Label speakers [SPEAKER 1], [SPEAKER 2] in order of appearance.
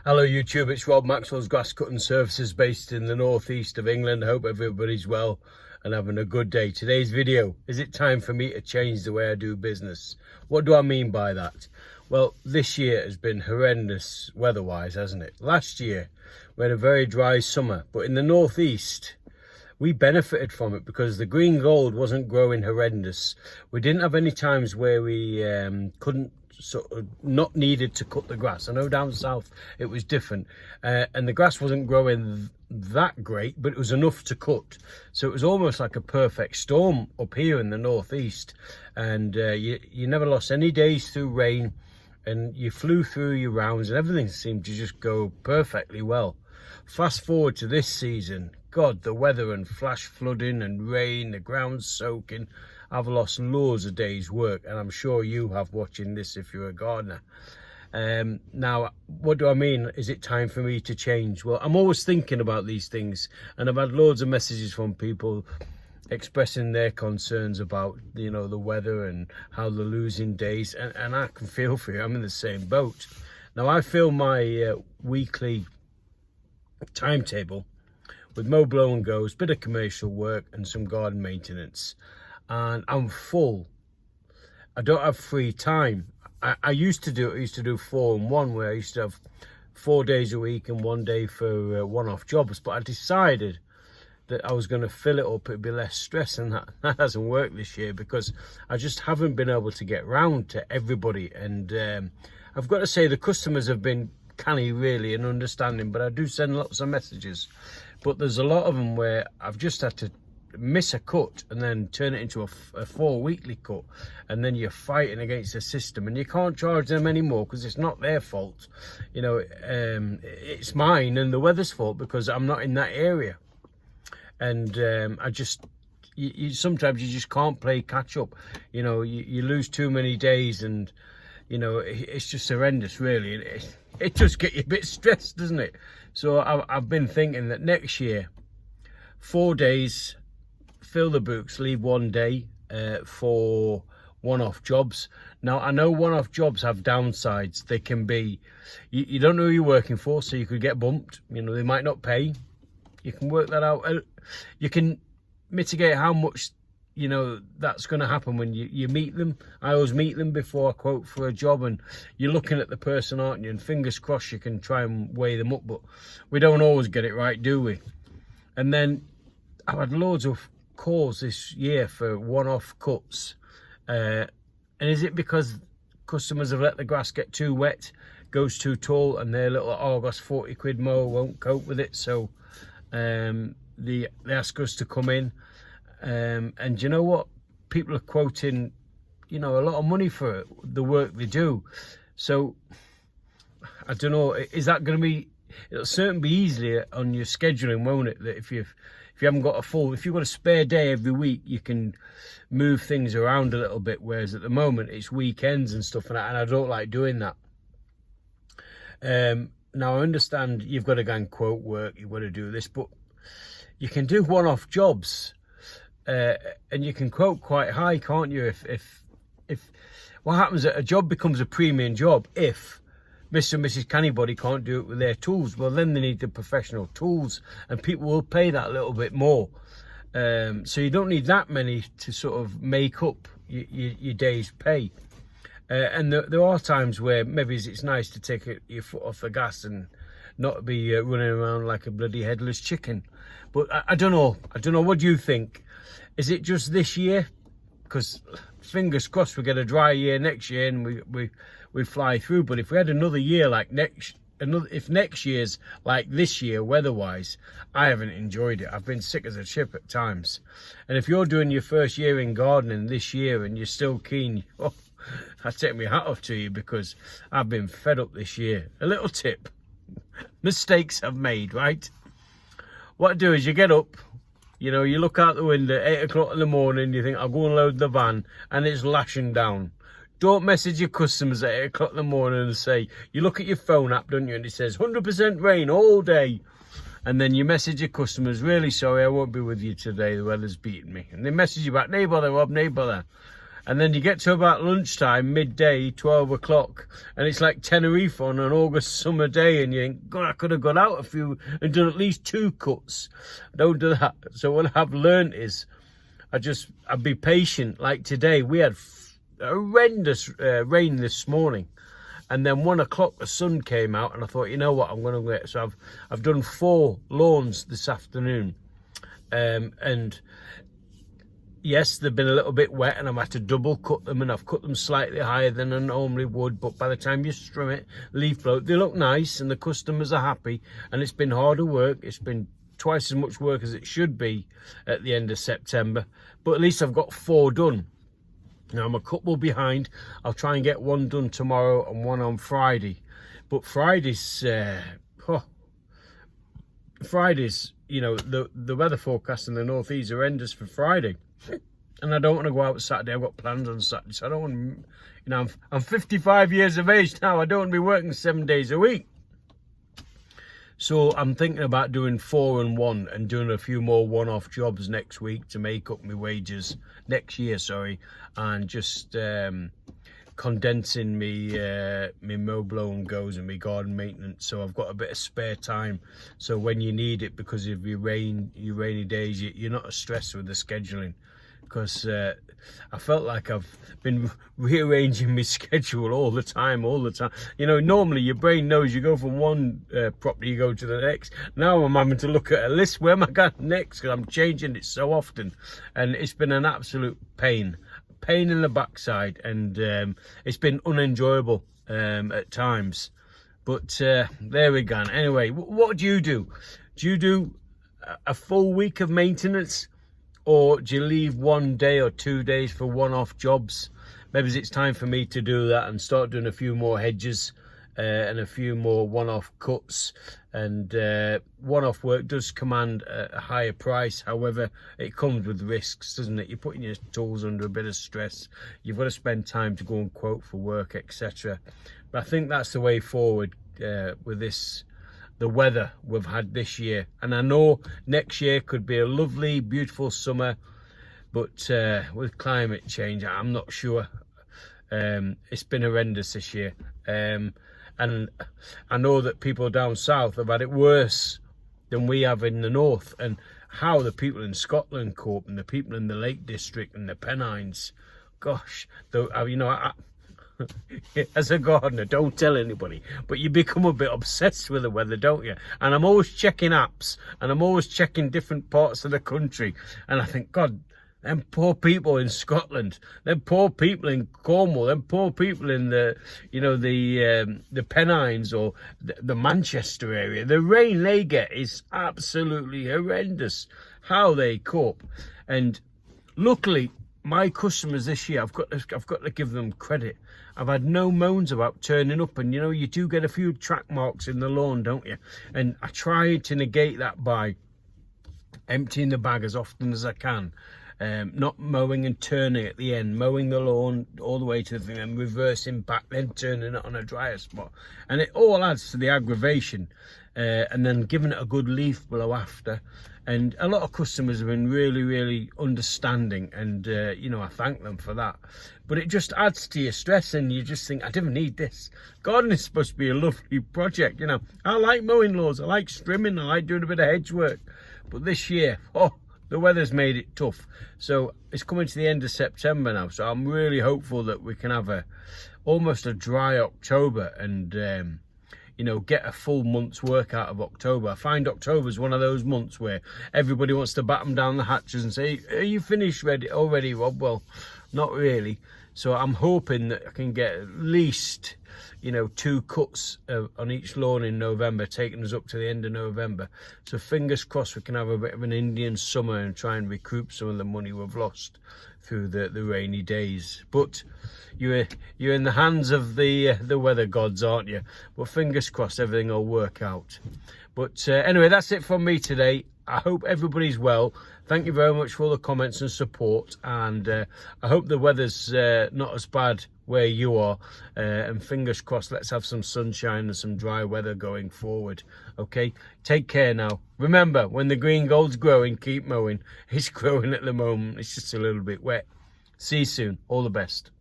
[SPEAKER 1] Hello YouTube, it's Rob, Maxwells Grass Cutting Services based in the northeast of England. I hope everybody's well and having a good day. Today's video, is it time for me to change the way I do business? What do I mean by that? Well, this year has been horrendous weather-wise, hasn't it? Last year we had a very dry summer, but in the northeast we benefited from it because the green gold wasn't growing horrendous. We didn't have any times where we couldn't sort of not needed to cut the grass. I know down south it was different, and the grass wasn't growing that great, but it was enough to cut. So it was almost like a perfect storm up here in the northeast, and you never lost any days through rain, and you flew through your rounds and everything seemed to just go perfectly well. Fast forward to this season, God, the weather and flash flooding and rain, the ground's soaking. I've lost loads of days work, and I'm sure you have watching this if you're a gardener. Now, what do I mean? Is it time for me to change? Well, I'm always thinking about these things, and I've had loads of messages from people expressing their concerns about, you know, the weather and how they're losing days, and I can feel for you. I'm in the same boat. Now, I fill my weekly timetable with mow, blow and goes, bit of commercial work and some garden maintenance, and I'm full. I don't have free time. I used to do 4 and 1, where I used to have 4 days a week and 1 day for one-off jobs, but I decided that I was going to fill it up. It'd be less stress, and that hasn't worked this year because I just haven't been able to get round to everybody. And I've got to say the customers have been canny really and understanding, but I do send lots of messages. But there's a lot of them where I've just had to miss a cut and then turn it into a 4 weekly cut, and then you're fighting against the system, and you can't charge them anymore because it's not their fault. You know, it's mine and the weather's fault because I'm not in that area. And I just, sometimes you just can't play catch up. You know, you lose too many days, and you know, it's just horrendous really. It just gets you a bit stressed, doesn't it? So I've been thinking that next year, 4 days, fill the books, leave 1 day for one-off jobs. Now, I know one-off jobs have downsides. They can be, you don't know who you're working for, so you could get bumped. You know, they might not pay. You can work that out. You can mitigate how much, you know, that's going to happen when you meet them. I always meet them before I quote for a job, and you're looking at the person, aren't you? And fingers crossed you can try and weigh them up, but we don't always get it right, do we? And then I've had loads of calls this year for one-off cuts, and is it because customers have let the grass get too wet, goes too tall, and their little Argos 40 quid mower won't cope with it, so they ask us to come in, and you know what, people are quoting, you know, a lot of money for the work they do. So I don't know, is that going to be, it'll certainly be easier on your scheduling, won't it, that if you haven't got if you've got a spare day every week, you can move things around a little bit, whereas at the moment it's weekends and stuff, and I don't like doing that. Now I understand you've got to go and quote work, you've got to do this, but you can do one-off jobs, and you can quote quite high, can't you? If what happens, a job becomes a premium job if Mr. and Mrs. Cannybody can't do it with their tools. Well, then they need the professional tools, and people will pay that little bit more. So you don't need that many to sort of make up your day's pay. And there are times where maybe it's nice to take your foot off the gas and not be running around like a bloody headless chicken. But I don't know. What do you think? Is it just this year? Because fingers crossed we get a dry year next year and we fly through. But if we had another year like if next year's like this year weather-wise, I haven't enjoyed it. I've been sick as a chip at times. And if you're doing your first year in gardening this year and you're still keen, oh, I take my hat off to you, because I've been fed up this year. A little tip: mistakes I've made, right? What I do is you get up, you know, you look out the window, 8 o'clock in the morning, you think, I'll go and load the van, and it's lashing down. Don't message your customers at 8 o'clock in the morning and say, you look at your phone app, don't you, and it says 100% rain all day. And then you message your customers, really sorry, I won't be with you today, the weather's beating me. And they message you back, no bother, Rob, no bother. And then you get to about lunchtime, midday, 12 o'clock, and it's like Tenerife on an August summer day, and you think, God, I could have got out a few and done at least 2 cuts. Don't do that. So what I've learned is I'd be patient. Like today, we had horrendous rain this morning. And then 1 o'clock, the sun came out, and I thought, you know what, I'm going to get. So I've done 4 lawns this afternoon, and yes, they've been a little bit wet, and I've had to double cut them, and I've cut them slightly higher than I normally would. But by the time you trim it, leaf blow, they look nice, and the customers are happy. And it's been harder work. It's been twice as much work as it should be at the end of September. But at least I've got 4 done. Now, I'm a couple behind. I'll try and get 1 done tomorrow and 1 on Friday. But Friday's, you know, the weather forecast in the northeast are horrendous for Friday. And I don't want to go out Saturday. I've got plans on Saturday. So I don't want to, you know, I'm 55 years of age now. I don't want to be working 7 days a week. So I'm thinking about doing 4 and 1 and doing a few more one-off jobs next week to make up my wages next year, sorry, and just condensing me mow blow and goes and my garden maintenance, so I've got a bit of spare time. So when you need it because of your rainy days, you're not as stressed with the scheduling. Because I felt like I've been rearranging my schedule all the time. You know, normally your brain knows you go from one property, you go to the next. Now I'm having to look at a list. Where am I going next? Because I'm changing it so often. And it's been an absolute pain in the backside. And it's been unenjoyable at times. But there we go. Anyway, what do you do? Do you do a full week of maintenance? Or do you leave 1 day or 2 days for one-off jobs? Maybe it's time for me to do that and start doing a few more hedges and a few more one-off cuts. And one-off work does command a higher price. However, it comes with risks, doesn't it? You're putting your tools under a bit of stress. You've got to spend time to go and quote for work, etc. But I think that's the way forward with the weather we've had this year. And I know next year could be a lovely, beautiful summer, but with climate change, I'm not sure. It's been horrendous this year. And I know that people down south have had it worse than we have in the north. And how the people in Scotland cope, and the people in the Lake District and the Pennines, gosh, you know, as a gardener, don't tell anybody, but you become a bit obsessed with the weather, don't you? And I'm always checking apps, and I'm always checking different parts of the country, and I think, God, them poor people in Scotland, them poor people in Cornwall, them poor people in the, you know, the Pennines or the Manchester area, the rain they get is absolutely horrendous. How they cope. And luckily, my customers this year, I've got to give them credit. I've had no moans about turning up, and you know, you do get a few track marks in the lawn, don't you? And I try to negate that by emptying the bag as often as I can, not mowing and turning at the end, mowing the lawn all the way to the thing and reversing back, then turning it on a drier spot, and it all adds to the aggravation. And then giving it a good leaf blow after. And a lot of customers have been really understanding, and you know, I thank them for that. But it just adds to your stress, and you just think, I didn't need this. Gardening is supposed to be a lovely project, you know. I like mowing lawns, I like trimming, I like doing a bit of hedge work. But this year, the weather's made it tough. So it's coming to the end of September now, so I'm really hopeful that we can have almost a dry October, and you know, get a full month's work out of October. I find October is one of those months where everybody wants to batten down the hatches and say, are you finished already, Rob? Well, not really. So I'm hoping that I can get at least, you know, 2 cuts on each lawn in November, taking us up to the end of November. So fingers crossed we can have a bit of an Indian summer and try and recoup some of the money we've lost through the rainy days. But you're in the hands of the weather gods, aren't you? But fingers crossed everything will work out. But anyway, that's it from me today. I hope everybody's well. Thank you very much for all the comments and support, and I hope the weather's not as bad where you are, and fingers crossed, let's have some sunshine and some dry weather going forward. Okay, take care now. Remember, when the green gold's growing, keep mowing. It's growing at the moment, it's just a little bit wet. See you soon. All the best.